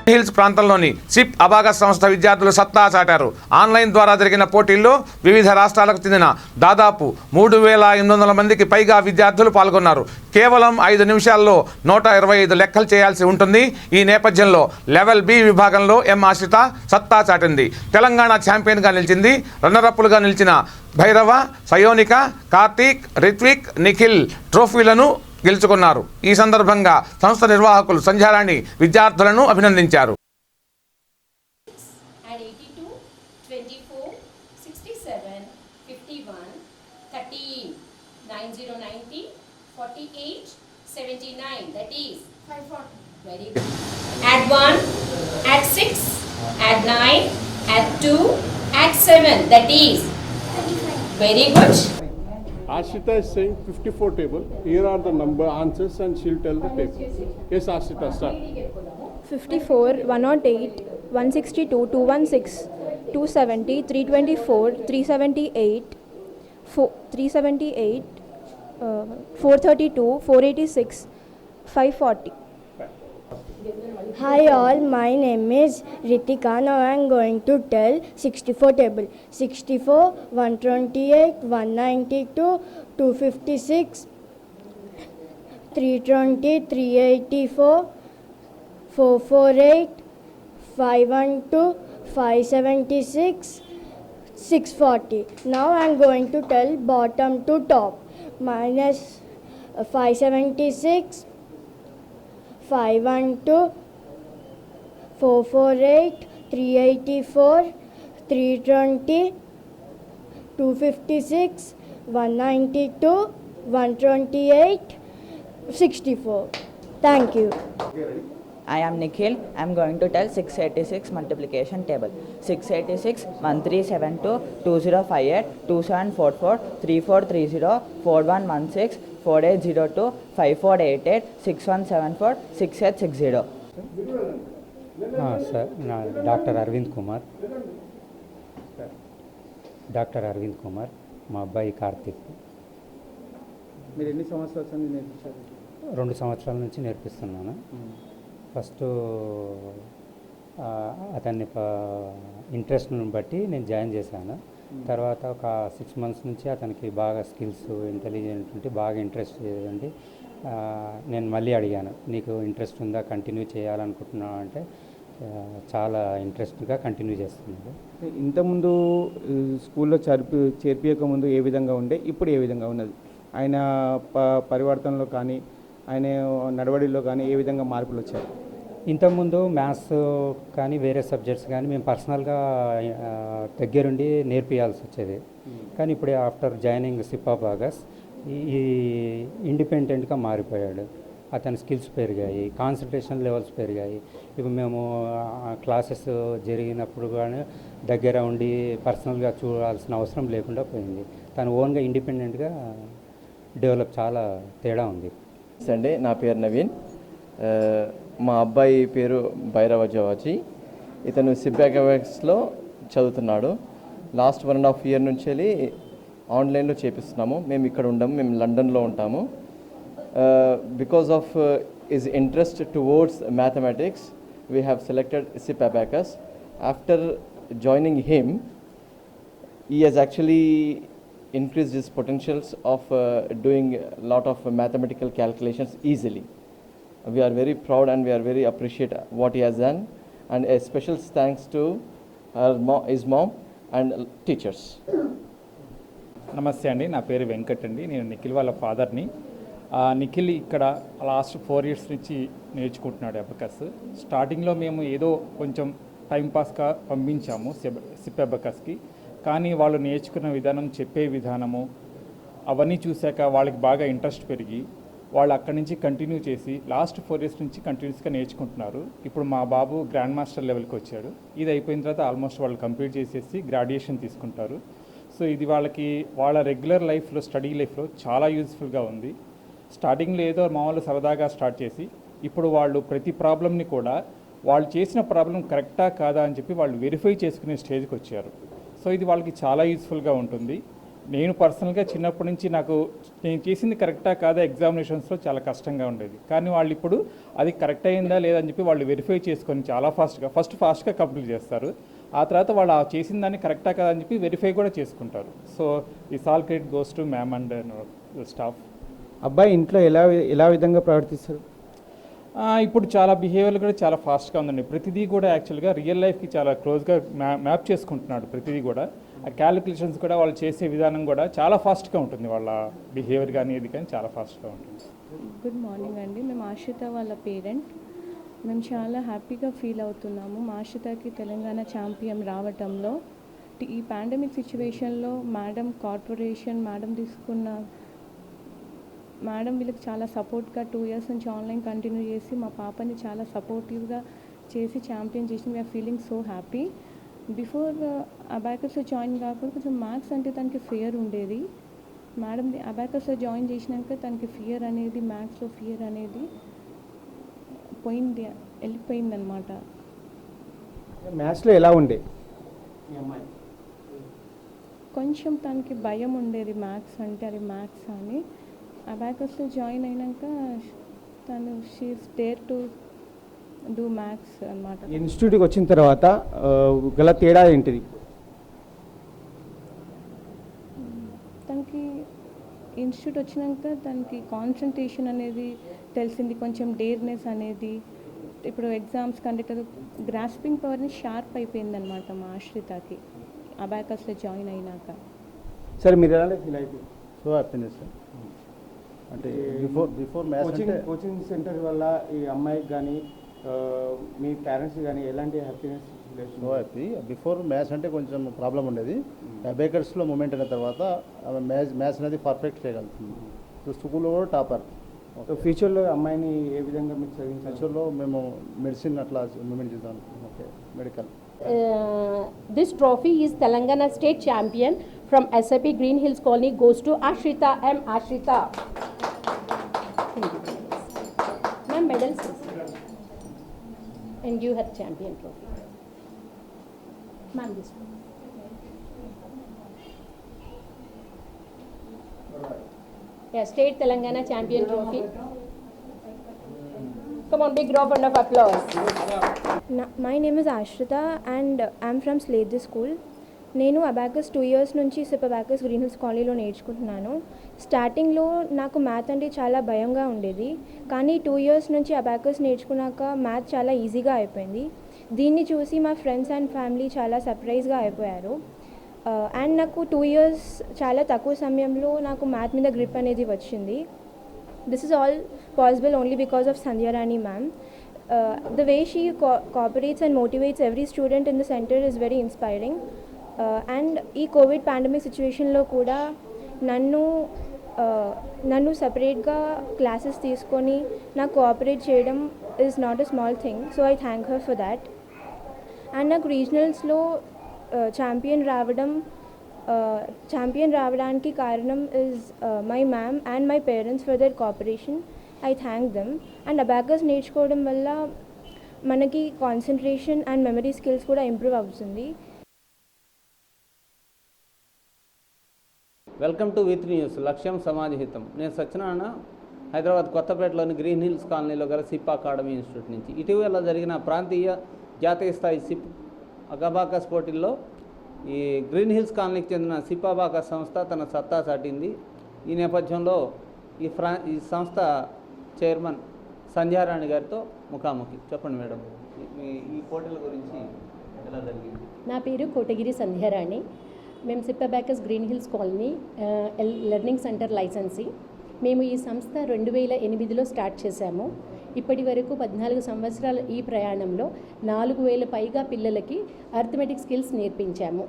Hills ప్రాంతంలోని SIP abacus సంస్థ విద్యార్థులు సత్తా చాటారు. ఆన్లైన్ ద్వారా జరిగిన పోటీల్లో వివిధ రాష్ట్రాలకు చెందిన దాదాపు 3,800 మందికి పైగా విద్యార్థులు పాల్గొన్నారు. కేవలం 5 నిమిషాల్లో 125 లెక్కలు చేయాల్సి ఉంటుంది. ఈ నేపథ్యంలో లెవెల్ బి విభాగంలో ఎం ఆశ్రిత సత్తా చాటింది. తెలంగాణ ఛాంపియన్గా నిలిచింది. రన్నరప్లుగా నిలిచిన భైరవ, సయోనిక, కార్తీక్, రిత్విక్, నిఖిల్ ట్రోఫీలను గెలుచుకున్నారు. ఈ సందర్భంగా సంస్థ నిర్వాహకులు సంధ్యారాణి విద్యార్థులను అభినందించారు. Add 1, add 6, add 9, add 2, add 7, that is 25. Very good. Ashita is saying 54 table. Here are the number answers and she'll tell the table. Yes, Ashita, start. 54, 108, 162, 216, 270, 324, 378, 378, 432, 486, 540. Hi all, my name is Ritika. Now I am going to tell 64 table. 64, 128, 192, 256, 320, 384, 448, 512, 576, 640. Now I am going to tell bottom to top. Minus 576, 512, 448, 384, 320, 256, 192, 128, 64. Thank you. I am Nikhil. I am going to tell 686 multiplication table. 686, 1372, 2058, 2744, 3430, 4116, 4802, 5488, 6174, 6860. Sir నా doctor Arvind Kumar మా అబ్బాయి కార్తీక్. మీరు ఎన్ని సంవత్సరాల నుంచి నేర్పించారు? 2 సంవత్సరాల నుంచి నేర్పిస్తున్నాను. ఫస్ట్ అతన్ని ఇంట్రెస్ట్ని బట్టి నేను జాయిన్ చేశాను. తర్వాత ఒక 6 months నుంచి అతనికి బాగా స్కిల్స్, ఇంటెలిజెంట్ ఉంటే బాగా ఇంట్రెస్ట్ చేయండి. నేను మళ్ళీ అడిగాను, నీకు ఇంట్రెస్ట్ ఉందా, కంటిన్యూ చేయాలనుకుంటున్నావు అంటే చాలా ఇంట్రెస్ట్గా కంటిన్యూ చేస్తున్నాడు. ఇంతకుముందు స్కూల్లో చేర్పించకముందు ఏ విధంగా ఉండే, ఇప్పుడు ఏ విధంగా ఉన్నది? ఆయన పరివర్తనలో కానీ ఆయన నడవడిలో కానీ ఏ విధంగా మార్పులు వచ్చాయి? ఇంతకుముందు మ్యాథ్స్ కానీ వేరే సబ్జెక్ట్స్ కానీ మేము పర్సనల్గా దగ్గరుండి నేర్పియాల్సి వచ్చేది. కానీ ఇప్పుడు ఆఫ్టర్ జాయినింగ్ సిప్ అబాకస్ ఈ ఇండిపెండెంట్గా మారిపోయాడు. అతని స్కిల్స్ పెరిగాయి, కాన్సన్ట్రేషన్ లెవెల్స్ పెరిగాయి. ఇప్పుడు మేము క్లాసెస్ జరిగినప్పుడు కానీ దగ్గర ఉండి పర్సనల్గా చూడాల్సిన అవసరం లేకుండా పోయింది. తను ఓన్గా ఇండిపెండెంట్గా డెవలప్, చాలా తేడా ఉంది. అండి, నా పేరు నవీన్. మా అబ్బాయి పేరు భైరవ జవాజీ. ఇతను సిప్ అబాకస్లో చదువుతున్నాడు. లాస్ట్ 1.5 year నుంచి వెళ్ళి ఆన్లైన్లో చేపిస్తున్నాము. మేము ఇక్కడ ఉండము, మేము లండన్లో ఉంటాము. Because of his interest towards mathematics we have selected SIP abacus. After joining him he has actually increased his potentials of doing a lot of mathematical calculations easily. We are very proud and we are very appreciate what he has done, and a special thanks to his mom and teachers. నమస్తే అండి, నా పేరు వెంకట్ అండి. నేను నిఖిల్ వాళ్ళ ఫాదర్ని. నిఖిల్ ఇక్కడ last 4 years నుంచి నేర్చుకుంటున్నాడు అబాకస్. స్టార్టింగ్లో మేము ఏదో కొంచెం టైంపాస్గా పంపించాము సిప్ అబాకస్కి. కానీ వాళ్ళు నేర్చుకున్న విధానం, చెప్పే విధానము అవన్నీ చూశాక వాళ్ళకి బాగా ఇంట్రెస్ట్ పెరిగి వాళ్ళు అక్కడి నుంచి కంటిన్యూ చేసి లాస్ట్ 4 years నుంచి కంటిన్యూస్గా నేర్చుకుంటున్నారు. ఇప్పుడు మా బాబు గ్రాండ్ మాస్టర్ లెవెల్కి వచ్చాడు. ఇది అయిపోయిన తర్వాత ఆల్మోస్ట్ వాళ్ళు కంప్లీట్ చేసేసి గ్రాడ్యుయేషన్ తీసుకుంటారు. సో ఇది వాళ్ళకి వాళ్ళ రెగ్యులర్ లైఫ్లో, స్టడీ లైఫ్లో చాలా యూజ్ఫుల్గా ఉంది. స్టార్టింగ్లో ఏదో మామూలు సరదాగా స్టార్ట్ చేసి ఇప్పుడు వాళ్ళు ప్రతి ప్రాబ్లమ్ని కూడా వాళ్ళు చేసిన ప్రాబ్లం కరెక్టా కాదా అని చెప్పి వాళ్ళు వెరిఫై చేసుకునే స్టేజ్కి వచ్చారు. సో ఇది వాళ్ళకి చాలా యూజ్ఫుల్గా ఉంటుంది. నేను పర్సనల్గా చిన్నప్పటి నుంచి నాకు నేను చేసింది కరెక్టా కాదా ఎగ్జామినేషన్స్లో చాలా కష్టంగా ఉండేది. కానీ వాళ్ళు ఇప్పుడు అది కరెక్ట్ అయిందా లేదా అని చెప్పి వాళ్ళు వెరిఫై చేసుకొని చాలా ఫాస్ట్గా కంప్లీట్ చేస్తారు. ఆ తర్వాత వాళ్ళు చేసిన దాన్ని కరెక్టా కాదా అని చెప్పి వెరిఫై కూడా చేసుకుంటారు. సో ఈ all credit goes to ma'am and staff. అబ్బాయి ఇంట్లో ఎలా విధంగా ప్రవర్తిస్తారు? ఇప్పుడు చాలా బిహేవియర్ కూడా చాలా ఫాస్ట్గా ఉందండి. ప్రతిదీ కూడా యాక్చువల్గా రియల్ లైఫ్కి చాలా క్లోజ్గా మ్యాప్ చేసుకుంటున్నాడు. ప్రతిదీ కూడా ఆ క్యాలిక్యులేషన్స్ కూడా వాళ్ళు చేసే విధానం కూడా చాలా ఫాస్ట్గా ఉంటుంది. వాళ్ళ బిహేవియర్ కానీ ఇది కానీ చాలా ఫాస్ట్గా ఉంటుంది. గుడ్ మార్నింగ్ అండి. మేము ఆశ్రిత వాళ్ళ పేరెంట్. మేము చాలా హ్యాపీగా ఫీల్ అవుతున్నాము మా ఆశ్రితకి తెలంగాణ ఛాంపియన్ రావటంలో. ఈ పాండమిక్ సిచ్యువేషన్లో మేడం వీళ్ళకి చాలా సపోర్ట్గా 2 years నుంచి ఆన్లైన్ కంటిన్యూ చేసి మా పాపని చాలా సపోర్టివ్గా చేసి ఛాంపియన్ చేసి we're feeling so happy. Before అబాకస్లో జాయిన్ కాకుండా కొంచెం మ్యాథ్స్ అంటే తనకి ఫియర్ ఉండేది. మేడం అబాకస్లో జాయిన్ చేసినాక తనకి ఫియర్ అనేది మ్యాథ్స్లో ఫియర్ అనేది వెళ్ళిపోయిందనమాట. మ్యాథ్స్లో ఎలా ఉండే? కొంచెం తనకి భయం ఉండేది మ్యాథ్స్ అంటే, అది మ్యాథ్స్ అని. అబాకస్లో జాయిన్ అయినాక తను she is dare to do maths అనమాట. ఇన్స్టిట్యూట్కి వచ్చిన తర్వాత గల తేడా ఏంటిది? తనకి ఇన్స్టిట్యూట్ వచ్చినాక తనకి కాన్సన్ట్రేషన్ అనేది తెలిసింది, కొంచెం డేర్నెస్ అనేది. ఇప్పుడు ఎగ్జామ్స్ కండక్టర్ గ్రాస్పింగ్ పవర్ని షార్ప్ అయిపోయిందనమాట మా ఆశ్రితకి అబాకస్లో జాయిన్ అయినాక. సరే, మీరు ఎలా ఫీల్ అయిపోయింది? సో హ్యాపీనెస్ అంటే బిఫోర్ మ్యాథ్స్ కోచింగ్ సెంటర్ వల్ల ఈ అమ్మాయికి కానీ మీ పేరెంట్స్ కానీ ఎలాంటి happiness? So happy. Before maths అంటే కొంచెం ప్రాబ్లం ఉండేది. అబేకర్స్లో మూమెంట్ అయిన తర్వాత మ్యాథ్స్ అనేది పర్ఫెక్ట్ చేయగలుగుతుంది. సో స్కూల్లో కూడా టాపర్. ఫ్యూచర్లో అమ్మాయిని ఏ విధంగా మీకు చదివించాలి? ఫ్యూచర్లో మేము మెడిసిన్ అట్లా మూమెంట్ చేద్దాం. Okay, medical. This trophy is Telangana State Champion from SAP Green Hills Colony goes to Ashrita M. Ashrita. Thank you. Ma'am, medals. And you have champion trophy. Ma'am, this one. Yeah, State Telangana Champion trophy. Come on, big round of applause. My name is Ashrita and I'm from Sledge School. నేను abacus 2 years నుంచి SIP abacus green hills కాలనీలో నేర్చుకుంటున్నాను. స్టార్టింగ్లో నాకు math అంటే చాలా భయంగా ఉండేది, కానీ 2 years నుంచి అబాకస్ నేర్చుకున్నాక మ్యాథ్ చాలా ఈజీగా అయిపోయింది. దీన్ని చూసి మా ఫ్రెండ్స్ అండ్ ఫ్యామిలీ చాలా సర్ప్రైజ్గా అయిపోయారు. అండ్ నాకు 2 years చాలా తక్కువ సమయంలో నాకు మ్యాథ్ మీద గ్రిప్ అనేది వచ్చింది. This is all possible only because of Sandhya Rani ma'am. The way she cooperates and motivates every student in the center is very inspiring. And ఈ కోవిడ్ పాండమిక్ సిచ్యువేషన్లో కూడా నన్ను సపరేట్గా క్లాసెస్ తీసుకొని నాకు కోఆపరేట్ చేయడం is not a small thing. So I thank her for that. And నాకు రీజనల్స్లో champion రావడానికి కారణం is my ma'am and my parents for their cooperation. I thank them. And abacus నేర్చుకోవడం వల్ల మనకి కాన్సన్ట్రేషన్ అండ్ మెమరీ స్కిల్స్ కూడా improve అవుతుంది. Welcome to with news, లక్ష్యం సమాజహితం. నేను సత్యనారాయణ, హైదరాబాద్ కొత్తపేటలోని గ్రీన్ హిల్స్ కాలనీలో గల సిప్ అకాడమీ ఇన్స్టిట్యూట్ నుంచి. ఇటీవల జరిగిన ప్రాంతీయ జాతీయ స్థాయి సిప్ అబాకస్ పోటీల్లో ఈ గ్రీన్ హిల్స్ కాలనీకి చెందిన సిప్ అబాకస్ సంస్థ తన సత్తా చాటింది. ఈ నేపథ్యంలో ఈ సంస్థ చైర్మన్ సంధ్యారాణి గారితో ముఖాముఖి. చెప్పండి మేడం, ఈ పోటీల గురించి ఎలా జరిగింది? నా పేరు కోటగిరి సంధ్యారాణి. మేము SIP abacus green hills colony learning centre licensee. మేము ఈ సంస్థ 2008లో స్టార్ట్ చేశాము. ఇప్పటి వరకు 14 సంవత్సరాల ఈ ప్రయాణంలో 4000 పైగా పిల్లలకి అర్థమెటిక్ స్కిల్స్ నేర్పించాము.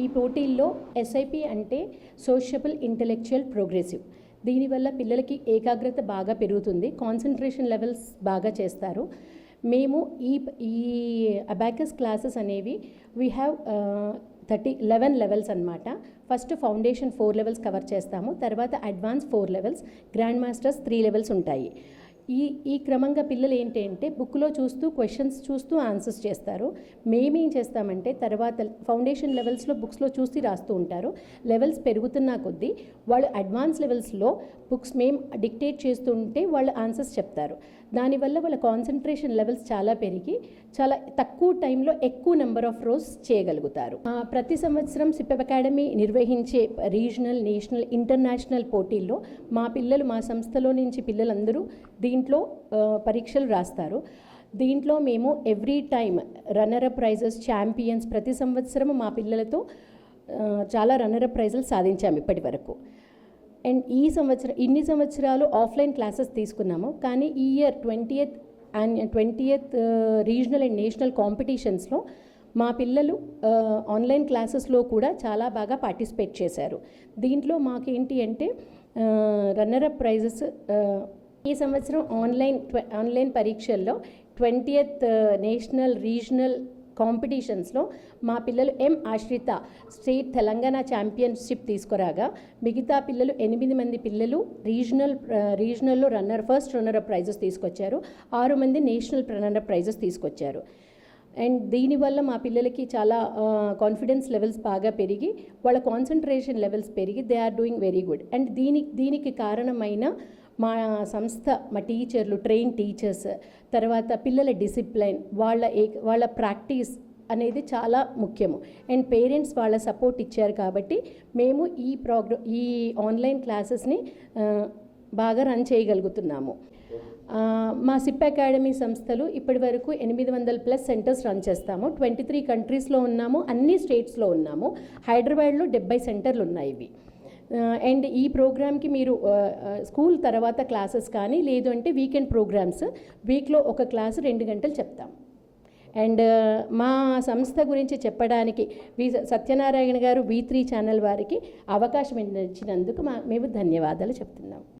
ఈ పోటీల్లో SIP అంటే సోషబుల్ ఇంటెలెక్చువల్ ప్రోగ్రెసివ్. దీనివల్ల పిల్లలకి ఏకాగ్రత బాగా పెరుగుతుంది, కాన్సన్ట్రేషన్ లెవెల్స్ బాగా చేస్తారు. మేము ఈ అబాకస్ క్లాసెస్ అనేవి వీ హ్యావ్ 11 లెవెల్స్ అన్నమాట. ఫస్ట్ ఫౌండేషన్ 4 లెవెల్స్ కవర్ చేస్తాము, తర్వాత advance 4 levels, grand masters 3 levels ఉంటాయి. ఈ క్రమంగా పిల్లలు ఏంటంటే బుక్లో చూస్తూ క్వశ్చన్స్ చూస్తూ ఆన్సర్స్ చేస్తారు. మేమేం చేస్తామంటే తర్వాత ఫౌండేషన్ లెవెల్స్లో బుక్స్లో చూసి రాస్తూ ఉంటారు. లెవెల్స్ పెరుగుతున్న కొద్దీ వాళ్ళు అడ్వాన్స్ లెవెల్స్లో బుక్స్ మేము డిక్టేట్ చేస్తుంటే వాళ్ళు ఆన్సర్స్ చెప్తారు. దానివల్ల వాళ్ళ కాన్సన్ట్రేషన్ లెవెల్స్ చాలా పెరిగి చాలా తక్కువ టైంలో ఎక్కువ నెంబర్ ఆఫ్ రోస్ చేయగలుగుతారు. ప్రతి సంవత్సరం సిప్ఎప్ అకాడమీ నిర్వహించే రీజనల్, నేషనల్, ఇంటర్నేషనల్ పోటీల్లో మా సంస్థలో నుంచి పిల్లలందరూ దీంట్లో పరీక్షలు రాస్తారు. దీంట్లో మేము every time runner up prizes, champions ప్రతి సంవత్సరం మా పిల్లలతో చాలా రన్నరప్ ప్రైజులు సాధించాము ఇప్పటి వరకు. అండ్ ఇన్ని సంవత్సరాలు ఆఫ్లైన్ క్లాసెస్ తీసుకున్నాము. కానీ ఈ year 20th regional and national కాంపిటీషన్స్లో మా పిల్లలు ఆన్లైన్ క్లాసెస్లో కూడా చాలా బాగా పార్టిసిపేట్ చేశారు. దీంట్లో మాకేంటి అంటే రన్నరప్ ప్రైజెస్ ఈ సంవత్సరం ఆన్లైన్ పరీక్షల్లో 20th నేషనల్ రీజనల్ కాంపిటీషన్స్లో మా పిల్లలు ఆశ్రిత స్టేట్ తెలంగాణ ఛాంపియన్షిప్ తీసుకురాగా మిగతా పిల్లలు 8 మంది పిల్లలు రీజనల్లో ఫస్ట్ రన్నరప్ ప్రైజెస్ తీసుకొచ్చారు. 6 మంది నేషనల్ రన్నరప్ ప్రైజెస్ తీసుకొచ్చారు. అండ్ దీనివల్ల మా పిల్లలకి చాలా కాన్ఫిడెన్స్ లెవెల్స్ బాగా పెరిగి వాళ్ళ కాన్సన్ట్రేషన్ లెవెల్స్ పెరిగి they are doing very good. And దీనికి కారణమైన మా సంస్థ, మా టీచర్లు, ట్రైన్ టీచర్స్, తర్వాత పిల్లల డిసిప్లైన్, వాళ్ళ ప్రాక్టీస్ అనేది చాలా ముఖ్యము. అండ్ పేరెంట్స్ వాళ్ళ సపోర్ట్ ఇచ్చారు కాబట్టి మేము ఈ ఆన్లైన్ క్లాసెస్ని బాగా రన్ చేయగలుగుతున్నాము. మా సిప్ అకాడమీ సంస్థలు ఇప్పటి వరకు 800+ సెంటర్స్ రన్ చేస్తాము. 23 కంట్రీస్లో ఉన్నాము, అన్ని స్టేట్స్లో ఉన్నాము. హైదరాబాద్లో 70 సెంటర్లు ఉన్నాయి ఇవి. అండ్ ఈ ప్రోగ్రామ్కి మీరు స్కూల్ తర్వాత క్లాసెస్ కానీ లేదు అంటే వీకెండ్ ప్రోగ్రామ్స్, వీక్లో ఒక క్లాసు 2 గంటలు చెప్తాం. అండ్ మా సంస్థ గురించి చెప్పడానికి సత్యనారాయణ గారు V3 ఛానల్ వారికి అవకాశం ఇచ్చినందుకు మేము ధన్యవాదాలు చెప్తున్నాం.